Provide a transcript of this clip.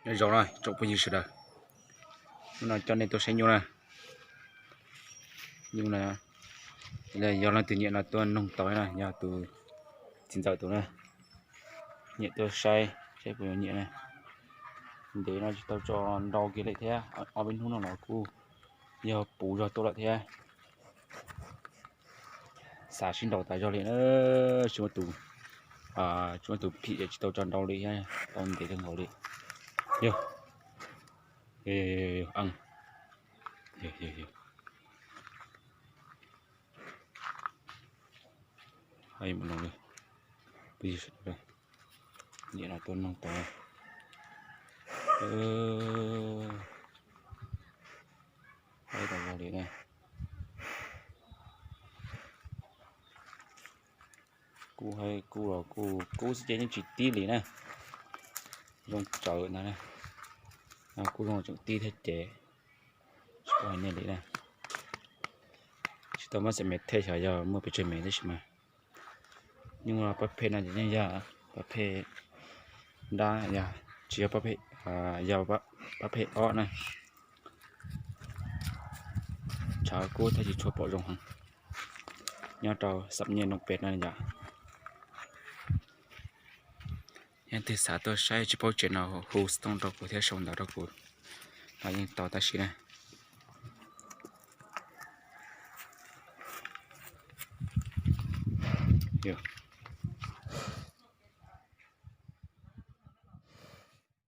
Đây rồi này, trộn bao nhiêu sự đời. Nhưng mà cho nên tôi sẽ nhô này. Nhưng là do là tự nhiên là tôi nông tối này, nhà từ chín giờ tối này. Nhẹ tôi say vừa nhẹ này. Để nó tao cho đau kia lại thế, ở bên hông nó cu. Giờ bù rồi tôi lại thế. Xả xin đầu tại cho liền chúng tụ chúng tụ bị để tao cho đau đi ha, tao để thằng ngồi đi. Yo. Ăn. Yo. Hay một lần bây giờ đây vậy là tôi nông tối đây là vào đây này cu hay cu rồi cu sẽ những chỉ tí lý này dùng chợ này cu dùng chữ tí thế chế coi này lý này chúng ta mới sẽ mệt thế chả giờ mua bị chơi mệt đấy mà nhưng mà bắp phê này thì nhanh ra bắp phê đa nhà chỉ bắp phê giờ bắp phê ó này cháo cô thấy chỉ chua bỏ rong hằng nhớ trâu sắp nhiên nôngเป็ดnày dạ hiện tại xã tôi sai chỉ bảo chuyện nào hồ sông đâu có thể sống đâu có và những tàu ta xí này Yo.